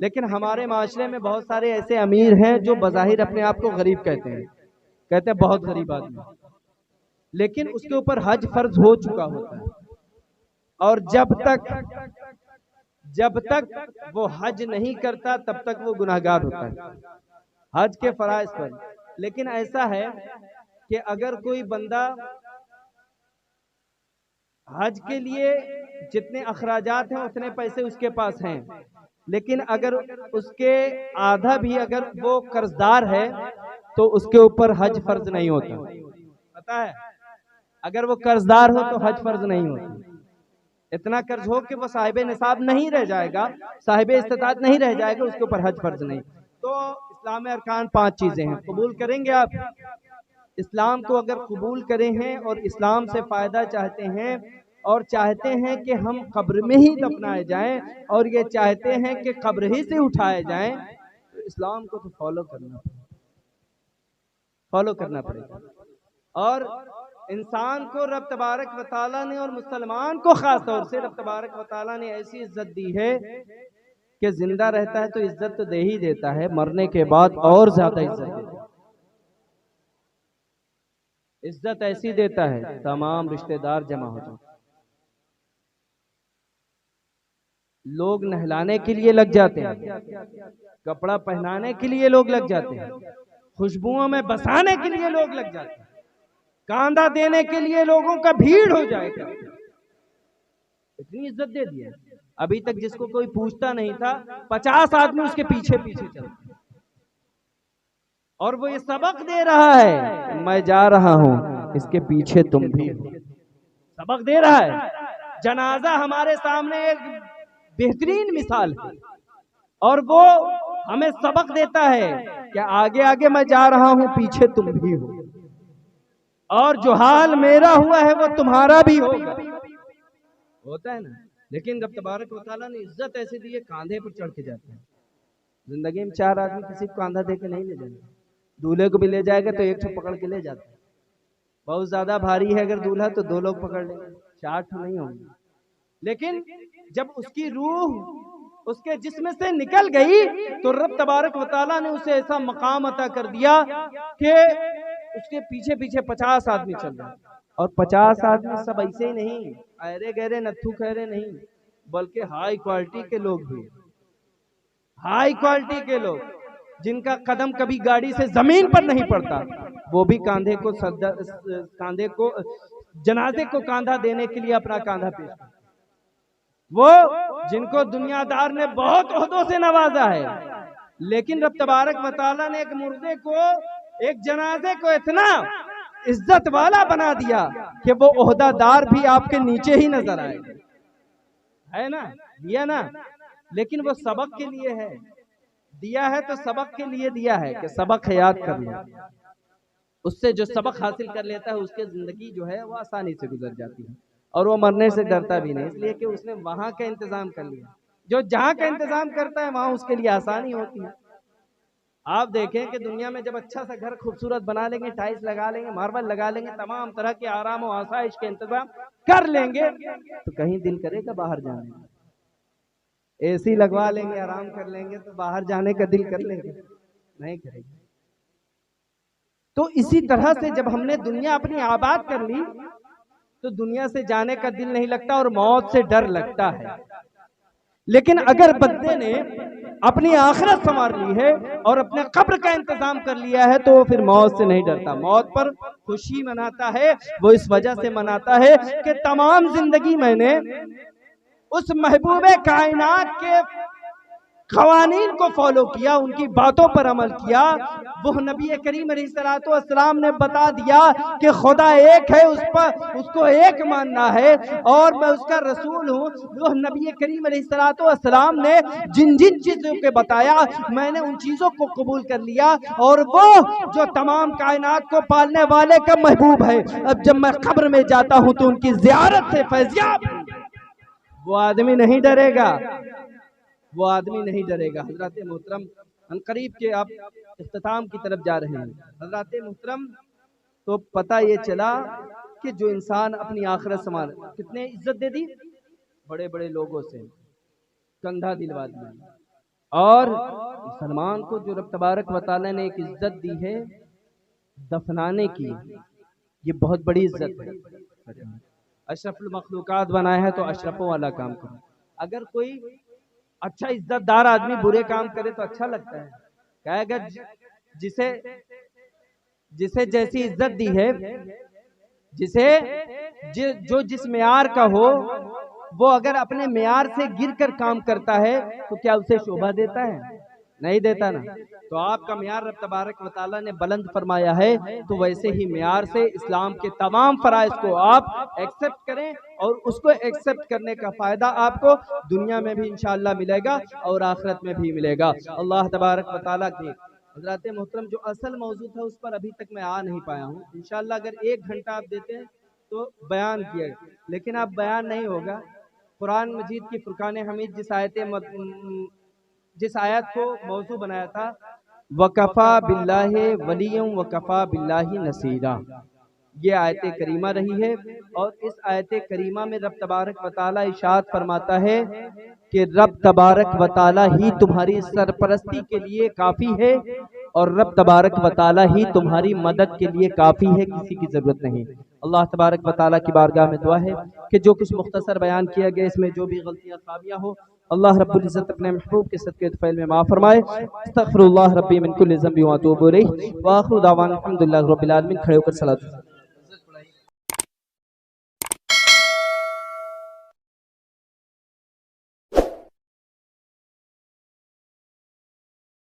لیکن ہمارے معاشرے میں بہت سارے ایسے امیر ہیں جو بظاہر اپنے آپ کو غریب کہتے ہیں بہت غریب آدمی، لیکن اس کے اوپر حج فرض ہو چکا ہوتا ہے، اور جب تک وہ حج نہیں کرتا تب تک وہ گناہگار ہوتا ہے حج کے فرائض پر۔ لیکن ایسا ہے کہ اگر کوئی بندہ حج کے لیے جتنے اخراجات ہیں اتنے پیسے اس کے پاس ہیں، لیکن اگر اس کے آدھا بھی اگر وہ قرضدار ہے تو اس کے اوپر حج فرض نہیں ہوتا، پتہ ہے؟ اگر وہ قرضدار ہو تو حج فرض نہیں ہوتا، اتنا قرض ہو کہ وہ صاحب نصاب نہیں رہ جائے گا، صاحب استطاعت نہیں رہ جائے گا، اس کے اوپر حج فرض نہیں۔ تو اسلام میں ارکان 5 چیزیں ہیں، قبول کریں گے آپ؟ اسلام کو اگر قبول کریں ہیں اور اسلام سے فائدہ چاہتے ہیں اور چاہتے ہیں کہ ہم قبر میں ہی دفنائے جائیں اور یہ چاہتے ہیں کہ قبر ہی سے اٹھائے جائیں، تو اسلام کو تو فالو کرنا پڑے گا۔ اور انسان کو رب تبارک و تعالیٰ نے اور مسلمان کو خاص طور سے رب تبارک و تعالیٰ نے ایسی عزت دی ہے کہ زندہ رہتا ہے تو عزت تو دے ہی دیتا ہے، مرنے کے بعد اور زیادہ عزت دیتا ہے، عزت ایسی دیتا ہے تمام رشتہ دار جمع ہو جائیں، لوگ نہلانے کے لیے لگ جاتے ہیں، کپڑا پہنانے کے لیے لوگ لگ جاتے ہیں، خوشبوؤں میں بسانے کے لیے لوگ لگ جاتے ہیں، کاندھا دینے کے لیے لوگوں کا بھیڑ ہو جائے گا، اتنی عزت دے دی ہے۔ ابھی تک جس کو کوئی پوچھتا نہیں تھا 50 آدمی اس کے پیچھے چلتے، اور وہ یہ سبق دے رہا ہے میں جا رہا ہوں اس کے پیچھے تم بھی سبق دے رہا ہے۔ جنازہ ہمارے سامنے ایک بہترین مثال ہے، اور وہ ہمیں سبق دیتا ہے کہ آگے آگے میں جا رہا ہوں، پیچھے تم بھی ہو، اور جو حال میرا ہوا ہے وہ تمہارا بھی ہوتا ہے نا۔ لیکن رب تبارک و تعالیٰ نے عزت ایسے دی ہے، کاندھے پر چڑھ کے جاتے ہیں۔ زندگی میں 4 آدمی کسی کو کاندھا دے کے نہیں لے جائیں گے، دولہے کو بھی لے جائے گا تو ایک ٹھو پکڑ کے لے جاتا ہے، بہت زیادہ بھاری ہے اگر دولہا تو 2 لوگ پکڑ لیں گے، 4 ٹھو نہیں ہوں گے۔ لیکن جب اس کی روح اس کے جسم سے نکل گئی تو رب تبارک و تعالیٰ نے اسے ایسا مقام عطا کر دیا کہ اس کے پیچھے 50 آدمی چل رہے ہیں، اور 50 آدمی سب ایسے ہی نہیں، ایرے گہرے نتھو خیرے نہیں، بلکہ ہائی کوالٹی کے لوگ بھی، ہائی کوالٹی کے لوگ جن کا قدم کبھی گاڑی سے زمین پر نہیں پڑتا، وہ بھی کاندھے کو جنازے کو کاندھا دینے کے لیے اپنا کاندھا پیش کرتے، وہ جن کو دنیا دار نے بہت عہدوں سے نوازا ہے، لیکن رب تبارک و تعالیٰ نے ایک مردے کو، ایک جنازے کو اتنا عزت والا بنا دیا کہ وہ عہدہ دار بھی آپ کے نیچے ہی نظر آئے، ہے نا، دیا نا۔ لیکن وہ سبق کے لیے ہے، دیا ہے تو سبق کے لیے دیا ہے کہ سبق یاد کر لیں، اس سے جو سبق حاصل کر لیتا ہے اس کی زندگی جو ہے وہ آسانی سے گزر جاتی ہے، اور وہ مرنے سے ڈرتا بھی نہیں، اس لیے کہ اس نے وہاں کا انتظام کر لیا۔ جو جہاں کا انتظام کرتا ہے وہاں اس کے لیے آسانی ہوتی ہے۔ آپ دیکھیں کہ دنیا میں جب اچھا سا گھر خوبصورت بنا لیں گے، ٹائلز لگا لیں گے، ماربل لگا لیں گے، تمام طرح کے آرام و آسائش کے انتظام کر لیں گے، تو کہیں دل کرے گا باہر جانے کا؟ اے سی لگوا لیں گے، آرام کر لیں گے، تو باہر جانے کا دل کر لیں گے؟ نہیں کرے گا۔ تو اسی طرح سے جب ہم نے دنیا اپنی آباد کر لی تو دنیا سے جانے کا دل نہیں لگتا اور موت سے ڈر لگتا ہے۔ لیکن اگر بندے نے اپنی آخرت سنوار لی ہے اور اپنے قبر کا انتظام کر لیا ہے تو وہ پھر موت سے نہیں ڈرتا، موت پر خوشی مناتا ہے۔ وہ اس وجہ سے مناتا ہے کہ تمام زندگی میں نے اس محبوب کائنات کے قوانین کو فالو کیا، ان کی باتوں پر عمل کیا۔ وہ نبی کریم علیہ السلام نے بتا دیا کہ خدا ایک ہے، اس کو ایک ماننا ہے اور میں اس کا رسول ہوں۔ وہ نبی کریم علیہ السلام نے جن چیزوں کے بتایا میں نے ان چیزوں کو قبول کر لیا، اور وہ جو تمام کائنات کو پالنے والے کا محبوب ہے، اب جب میں قبر میں جاتا ہوں تو ان کی زیارت سے فیضیاب وہ آدمی نہیں ڈرے گا، وہ آدمی نہیں ڈرے گا۔ حضرات محترم، عنقریب کے آپ اختتام کی طرف جا رہے ہیں۔ حضرات محترم، تو پتہ یہ چلا کہ جو انسان اپنی آخرت سنوار، کتنے عزت دے دی، بڑے بڑے لوگوں سے کندھا دلوا دیا، اور مسلمان کو جو رب تبارک و تعالیٰ نے ایک عزت دی ہے دفنانے کی، یہ بہت بڑی عزت ہے۔ اشرف المخلوقات بنایا ہے تو اشرفوں والا کام کرو۔ اگر کوئی اچھا عزت دار آدمی برے کام کرے تو اچھا لگتا ہے، کہ اگر جسے جیسی عزت دی ہے، جو جس معیار کا ہو، وہ اگر اپنے معیار سے گر کر کام کرتا ہے تو کیا اسے شوبھا دیتا ہے؟ نہیں دیتا نا۔ تو آپ کا معیار رب تبارک و تعالیٰ نے بلند فرمایا ہے، تو ویسے ہی معیار سے اسلام کے تمام فرائض کو آپ ایکسپٹ کریں، اور اس کو ایکسپٹ کرنے کا فائدہ آپ کو دنیا میں بھی انشاءاللہ ملے گا اور آخرت میں بھی ملے گا۔ اللہ تبارک و تعالیٰ کے حضرات محترم، جو اصل موضوع تھا اس پر ابھی تک میں آ نہیں پایا ہوں۔ انشاءاللہ اگر 1 گھنٹہ آپ دیتے ہیں تو بیان کیا، لیکن اب بیان نہیں ہوگا۔ قرآن مجید کی فرقان حمید جس آیت کو موضوع بنایا تھا، وَكَفَى بِاللَّهِ وَلِيًّا وَكَفَى بِاللَّهِ نَصِيرًا، یہ آیت کریمہ رہی ہے۔ اور اس آیت کریمہ میں رب تبارک و تعالیٰ ارشاد فرماتا ہے کہ رب تبارک و تعالیٰ ہی تمہاری سرپرستی کے لیے کافی ہے، اور رب تبارک و تعالیٰ ہی تمہاری مدد کے لیے کافی ہے، کسی کی ضرورت نہیں۔ اللہ تبارک و تعالیٰ کی بارگاہ میں دعا ہے کہ جو کچھ مختصر بیان کیا گیا اس میں جو بھی غلطیاں خامیاں ہو، اللہ رب العزت اپنے محبوب کے صدقے طفیل میں معاف فرمائے۔ استغفر اللہ ربی من کل ذنب واتوب الیہ، وآخر دعوانا الحمدللہ رب العالمین۔ کھڑے ہو کر صلاۃ